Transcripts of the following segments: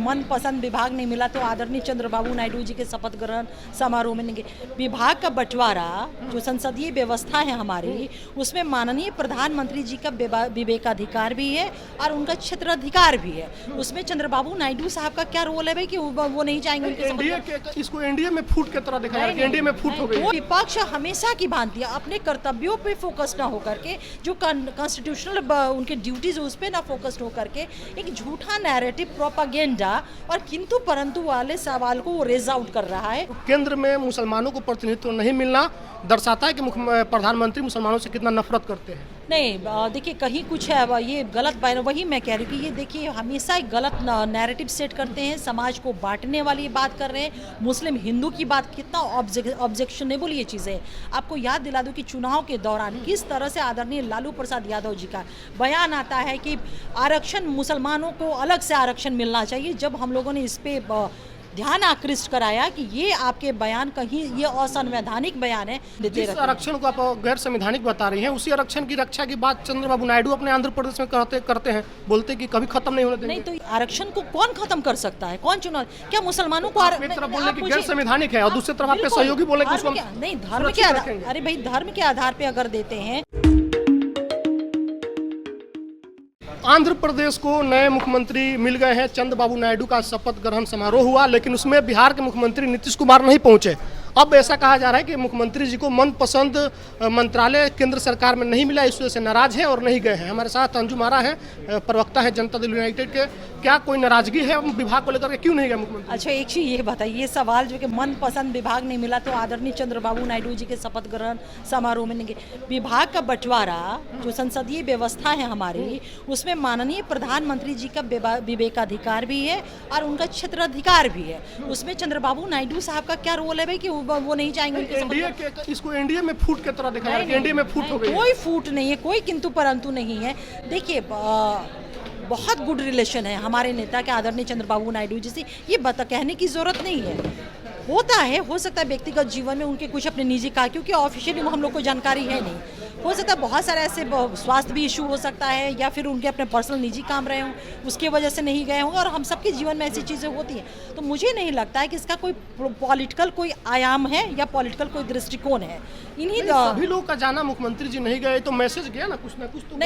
मनपसंद विभाग नहीं मिला तो आदरणीय चंद्रबाबू नायडू जी के शपथ ग्रहण समारोह में नहीं। विभाग का बंटवारा जो संसदीय व्यवस्था है हमारी, उसमें माननीय प्रधानमंत्री जी का विवेकाधिकार भी है और उनका क्षेत्राधिकार भी है। उसमें चंद्रबाबू नायडू साहब का क्या रोल है भाई कि वो नहीं चाहेंगे उनके इसको एनडीए में फूट की तरह दिखाया है कि एनडीए में फूट हो गई। विपक्ष हमेशा की भांति अपने कर्तव्यों पे फोकस ना होकर के, जो कॉन्स्टिट्यूशनल उनके ड्यूटीज उस पे ना फोकस्ड होकर के एक झूठा नैरेटिव प्रोपागेंडा और किंतु परंतु वाले सवाल को वो रेज आउट कर रहा है। केंद्र में मुसलमानों को प्रतिनिधित्व नहीं मिलना दर्शाता है कि प्रधानमंत्री मुसलमानों से कितना नफरत करते हैं। नहीं, देखिए कहीं कुछ है, ये गलत बयान, वही मैं कह रही हूँ कि ये देखिए हमेशा एक गलत नैरेटिव सेट करते हैं, समाज को बांटने वाली बात कर रहे हैं, मुस्लिम हिंदू की बात, कितना ऑब्जेक्शनेबल ये चीज़ है। आपको याद दिला दूं कि चुनाव के दौरान किस तरह से आदरणीय लालू प्रसाद यादव जी का बयान आता है कि आरक्षण, मुसलमानों को अलग से आरक्षण मिलना चाहिए। जब हम लोगों ने इस पे ध्यान आकृष्ट कराया कि ये आपके बयान कहीं ये असंवैधानिक बयान है। जिस आरक्षण को आप गैर संवैधानिक बता रही हैं, उसी आरक्षण की रक्षा की बात चंद्रबाबू नायडू अपने आंध्र प्रदेश में करते हैं, बोलते कि कभी खत्म नहीं होने देंगे। नहीं तो आरक्षण को कौन खत्म कर सकता है? कौन चुनाव? क्या मुसलमानों को एक तरफ बोले कि गैर संवैधानिक है और दूसरी तरफ आपके सहयोगी बोले कि उसको नहीं, धर्म के आधार, अरे भाई धर्म के आधार पे अगर देते हैं। आंध्र प्रदेश को नए मुख्यमंत्री मिल गए हैं। चंद्रबाबू नायडू का शपथ ग्रहण समारोह हुआ, लेकिन उसमें बिहार के मुख्यमंत्री नीतीश कुमार नहीं पहुंचे। अब ऐसा कहा जा रहा है कि मुख्यमंत्री जी को मनपसंद मंत्रालय केंद्र सरकार में नहीं मिला, इस वजह से नाराज हैं और नहीं गए हैं। हमारे साथ अंजुम आरा है, प्रवक्ता है जनता दल यूनाइटेड के। क्या कोई नाराजगी है विभाग को लेकर के, क्यों नहीं गए मुख्यमंत्री? अच्छा, एक चीज ये बताइए, ये सवाल जो कि मनपसंद विभाग नहीं मिला तो आदरणीय चंद्रबाबू नायडू जी के शपथ ग्रहण समारोह में नहीं गए। विभाग का बंटवारा जो संसदीय व्यवस्था है हमारी, उसमें माननीय प्रधानमंत्री जी का विवेकाधिकार भी है और उनका क्षेत्राधिकार भी है। उसमें चंद्रबाबू नायडू साहब का क्या रोल है भाई कि वो नहीं चाहेंगे इसको एनडीए में फूट की तरह दिखाया है कि एनडीए में फूट हो गई। कोई फूट नहीं है, कोई किंतु परंतु नहीं है। देखिए बहुत गुड रिलेशन है हमारे नेता के आदरणीय चंद्रबाबू नायडू जी से, ये कहने की जरूरत नहीं है। होता है, हो सकता है व्यक्तिगत जीवन में उनके कुछ अपने निजी का, क्योंकि ऑफिशियली हम लोग को जानकारी है नहीं, हो सकता है बहुत सारे ऐसे स्वास्थ्य भी इशू हो सकता है या फिर उनके अपने पर्सनल निजी काम रहे हों, उसके वजह से नहीं गए होंगे। और हम सबके जीवन में ऐसी चीज़ें होती हैं, तो मुझे नहीं लगता है कि इसका कोई पॉलिटिकल कोई आयाम है या पॉलिटिकल कोई दृष्टिकोण है। इन्हीं सभी लोग का जाना मुख्यमंत्री जी नहीं गए तो मैसेज गया ना कुछ तो।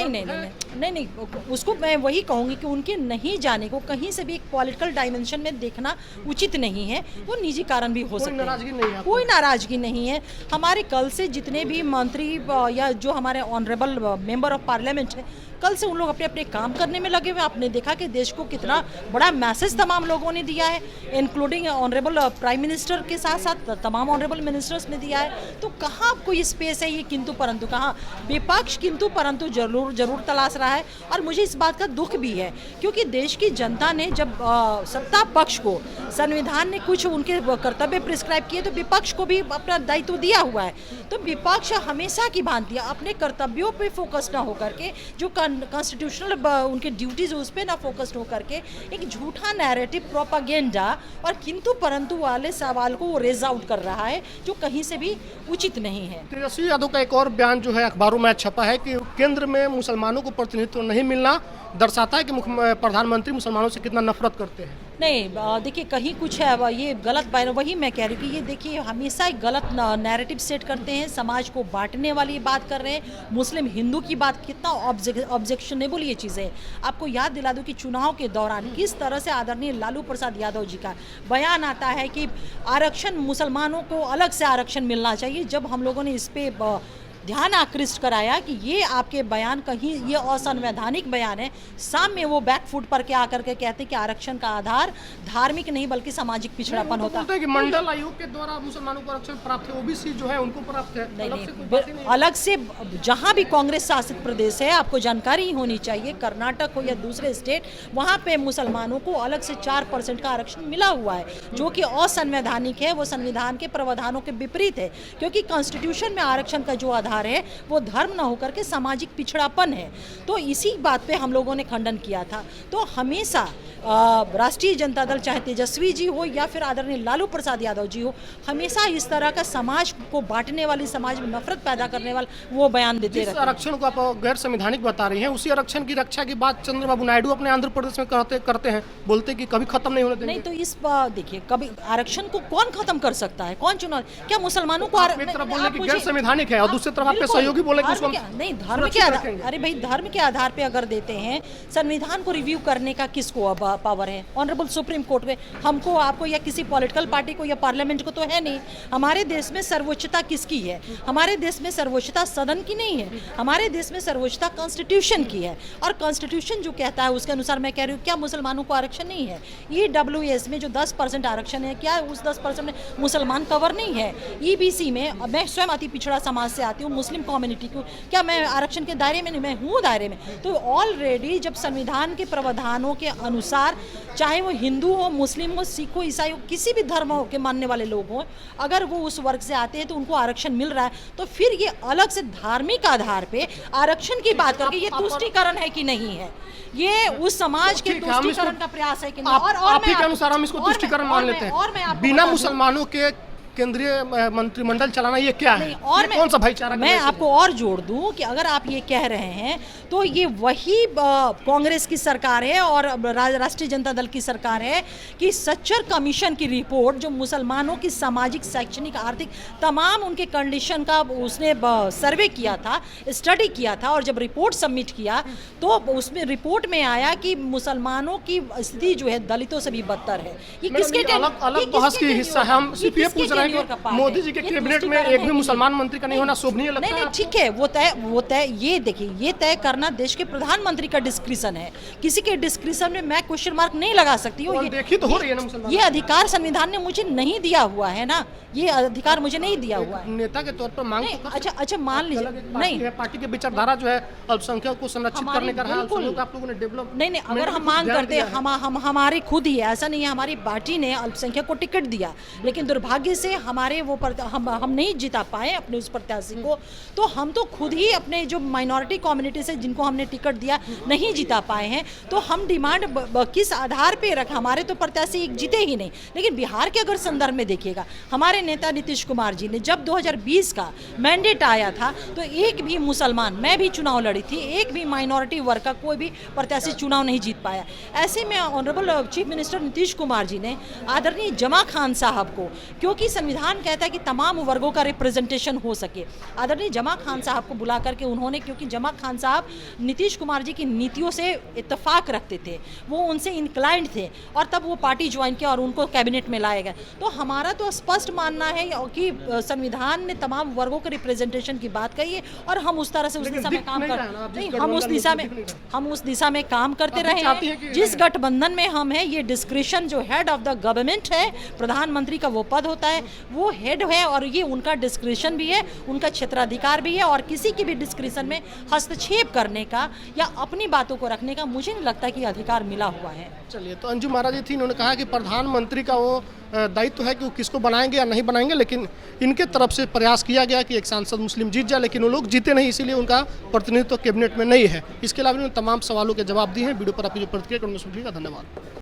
नहीं, उसको मैं वही कहूँगी कि उनके नहीं जाने को कहीं से भी एक पॉलिटिकल डायमेंशन में देखना उचित नहीं है। वो निजी कारण भी हो सकते हैं, कोई नाराजगी नहीं है। हमारे कल से जितने भी मंत्री या जो हमारे ऑनरेबल मेंबर ऑफ पार्लियामेंट है, कल से उन लोग अपने अपने काम करने में लगे हुए। आपने देखा कि देश को कितना बड़ा मैसेज तमाम लोगों ने दिया है, इंक्लूडिंग ऑनरेबल प्राइम मिनिस्टर के साथ साथ तमाम ऑनरेबल मिनिस्टर्स ने दिया है। तो कहाँ कोई स्पेस है ये किंतु परंतु? कहाँ विपक्ष किंतु परंतु जरूर तलाश रहा है। और मुझे इस बात का दुख भी है, क्योंकि देश की जनता ने जब सत्ता पक्ष को संविधान ने कुछ उनके कर्तव्य प्रिस्क्राइब किए, तो विपक्ष को भी अपना दायित्व दिया हुआ है। तो विपक्ष हमेशा की भांति अपने कर्तव्यों पे फोकस ना होकर के, जो कॉन्स्टिट्यूशनल उनके ड्यूटीज उस पे ना फोकस्ड होकर के एक झूठा नैरेटिव प्रोपागेंडा और किंतु परंतु वाले सवाल को वो रेज आउट कर रहा है, जो कहीं से भी उचित नहीं है। तेजस्वी यादव का एक और बयान जो है अखबारों में छपा है कि केंद्र में मुसलमानों को प्रतिनिधित्व नहीं मिलना दर्शाता है कि प्रधानमंत्री मुसलमानों से कितना नफरत करते हैं। नहीं, देखिए कहीं कुछ है, ये गलत बयान, वही मैं कह रही हूँ कि ये देखिए हमेशा एक गलत नैरेटिव सेट करते हैं, समाज को बांटने वाली बात कर रहे हैं, मुस्लिम हिंदू की बात, कितना ऑब्जेक्शनेबल ये चीज़ है। आपको याद दिला दूं कि चुनाव के दौरान किस तरह से आदरणीय लालू प्रसाद यादव जी का बयान आता है कि आरक्षण, मुसलमानों को अलग से आरक्षण मिलना चाहिए। जब हम लोगों ने इस पे ध्यान आकृष्ट कराया कि ये आपके बयान कहीं ये असंवैधानिक बयान है, सामने वो बैकफुट पर के आकर के कहते हैं कि आरक्षण का आधार धार्मिक नहीं बल्कि सामाजिक पिछड़ापन होता है। कि मंडल आयोग के द्वारा मुसलमानों को आरक्षण प्राप्त है, ओबीसी जो है उनको प्राप्त है। नहीं, अलग से जहाँ भी कांग्रेस शासित प्रदेश है, आपको जानकारी होनी चाहिए, कर्नाटक हो या दूसरे स्टेट, वहाँ पे मुसलमानों को अलग से 4% का आरक्षण मिला हुआ है, जो कि असंवैधानिक है। वो संविधान के प्रावधानों के विपरीत है, क्योंकि कॉन्स्टिट्यूशन में आरक्षण का जो आधार आधार है वो धर्म न होकर के सामाजिक पिछड़ापन है। तो इसी बात पे हम लोगों ने खंडन किया था। तो हमेशा राष्ट्रीय जनता दल, चाहे तेजस्वी जी हो या फिर आदरणीय लालू प्रसाद यादव जी हो, हमेशा इस तरह का समाज को बांटने वाली, समाज में नफरत पैदा करने वाला वो बयान देते रहते हैं। आरक्षण को आप गैर संवैधानिक बता रही हैं, उसी आरक्षण की रक्षा की बात चंद्रबाबू नायडू अपने आंध्र प्रदेश में करते हैं, बोलते कि कभी खत्म नहीं होने देंगे। नहीं तो इस देखिए, कभी आरक्षण को कौन खत्म कर सकता है? कौन चुनाव? क्या मुसलमानों को एक तरफ बोले कि गैर संवैधानिक है और दूसरी तरफ आपके सहयोगी बोले कि उसको नहीं, धर्म के आधार, अरे भाई धर्म के आधार पे अगर देते हैं, संविधान को रिव्यू करने का किसको अब पावर है? ऑनरेबल सुप्रीम कोर्ट में। हमको, आपको या किसी पॉलिटिकल पार्टी को या पार्लियामेंट को तो है नहीं। हमारे देश में सर्वोच्चता किसकी है? हमारे देश में सर्वोच्चता सदन की नहीं है, हमारे देश में सर्वोच्चता कॉन्स्टिट्यूशन की है। और कॉन्स्टिट्यूशन जो कहता है उसके अनुसार मैं कह रही हूँ, क्या मुसलमानों को आरक्षण नहीं है? EWS में जो 10% आरक्षण है, क्या उस 10% में मुसलमान कवर नहीं है? EBC में, मैं स्वयं अति पिछड़ा समाज से आती हूँ, मुस्लिम कम्युनिटी को, क्या मैं आरक्षण के दायरे में नहीं? मैं हूँ दायरे में। तो ऑलरेडी जब संविधान के प्रावधानों के अनुसार, चाहे वो हिंदू हो, मुस्लिम हो, सिख हो, ईसाई हो, किसी भी धर्म हो के मानने वाले लोग हों, अगर वो उस वर्ग से आते हैं तो उनको आरक्षण मिल रहा है। तो फिर ये अलग से धार्मिक आधार पे आरक्षण की बात करके ये तुष्टीकरण है कि नहीं है? ये उस समाज के तुष्टीकरण का प्रयास है कि नहीं? और आप ही के अनुसार हम इसको तुष्टीकरण मान लेते हैं। बिना मुसलमानों के केंद्रीय मंत्रिमंडल चलाना ये क्या है? और कौन सा भाईचारा? मैं आपको और जोड़ दूं कि अगर आप ये कह रहे हैं तो ये वही कांग्रेस की सरकार है और राष्ट्रीय जनता दल की सरकार है कि सच्चर कमीशन की रिपोर्ट, जो मुसलमानों की सामाजिक, शैक्षणिक, आर्थिक तमाम उनके कंडीशन का उसने सर्वे किया था, स्टडी किया था, और जब रिपोर्ट सबमिट किया तो उसमें रिपोर्ट में आया कि मुसलमानों की स्थिति जो है दलितों से भी बदतर है। ये किसके अलग बहस की हिस्सा है? हम सिर्फ ये पूछ रहे हैं कि मोदी जी के कैबिनेट में एक भी मुसलमान मंत्री का नहीं होना शोभनीय लगता है? नहीं, ठीक है, वो तय ये देखिए, ये तय करना देश के प्रधानमंत्री का डिस्क्रिशन है। किसी के डिस्क्रिशन में मैं क्वेश्चन मार्क नहीं लगा सकती हूँ। देखी तो हो रही है ना मुसलमान। ये अधिकार संविधान ने मुझे नहीं दिया हुआ है ना, ये अधिकार मुझे नहीं दिया हुआ है। नेता के तौर पर मांग, अच्छा मान लीजिए, नहीं, पार्टी के विचारधारा जो है अल्पसंख्यक को संरक्षित करने का रहा, आप लोगों ने डेवलप, नहीं, अगर हम मांग करते हैं, हम हमारे खुद ही, ऐसा नहीं है हमारी पार्टी ने अल्पसंख्यक को टिकट दिया, लेकिन दुर्भाग्य से हमारे वो हम नहीं जिता पाए अपने उस प्रत्याशी को। तो हम तो खुद ही अपने जो माइनॉरिटी कम्युनिटी से जिनको हमने टिकट दिया नहीं जिता पाए हैं। तो हम डिमांड किस आधार पे रख, हमारे तो प्रत्याशी एक जीते ही नहीं। लेकिन बिहार के अगर संदर्भ में देखिएगा, हमारे नेता नीतीश कुमार जी ने जब 2020 का मैंडेट आया था तो एक भी मुसलमान, मैं भी चुनाव लड़ी थी, एक भी माइनॉरिटी वर्ग का कोई भी प्रत्याशी चुनाव नहीं जीत पाया। ऐसे में honourable chief minister Nitish Kumar ji ने आदरणीय जमा खान साहब को, क्योंकि संविधान कहता है कि तमाम वर्गों का रिप्रेजेंटेशन हो सके, आदरणीय जमा खान साहब को बुला करके उन्होंने, क्योंकि जमा खान साहब नीतीश कुमार जी की नीतियों से इत्तेफाक रखते थे, वो उनसे इंक्लाइंड थे, और तब वो पार्टी ज्वाइन किया और उनको कैबिनेट में लाया गया। तो हमारा तो स्पष्ट मानना है कि संविधान ने तमाम वर्गों के रिप्रेजेंटेशन की बात कही है और हम उस तरह से उस दिशा में काम कर नहीं, हम उस दिशा में काम करते रहे हैं। जिस गठबंधन में हम हैं, ये डिस्क्रिशन जो हेड ऑफ द गवर्नमेंट है, प्रधानमंत्री का वो पद होता है, वो हेड है और ये उनका डिस्क्रिशन भी है, उनका क्षेत्राधिकार भी है, और किसी की भी डिस्क्रिशन में हस्तक्षेप करने का या अपनी बातों को रखने का मुझे नहीं लगता कि अधिकार मिला हुआ है। चलिए, तो अंजू महाराज थी, इन्होंने कहा कि प्रधानमंत्री का वो दायित्व है कि वो किसको बनाएंगे या नहीं बनाएंगे, लेकिन इनके तरफ से प्रयास किया गया कि एक सांसद मुस्लिम जीत जाए, लेकिन वो लोग जीते नहीं, इसीलिए उनका प्रतिनिधित्व कैबिनेट में नहीं है। इसके अलावा उन्होंने तमाम सवालों के जवाब दिए हैं। वीडियो पर आपकी जो प्रतिक्रिया, उनमें सुनने का धन्यवाद।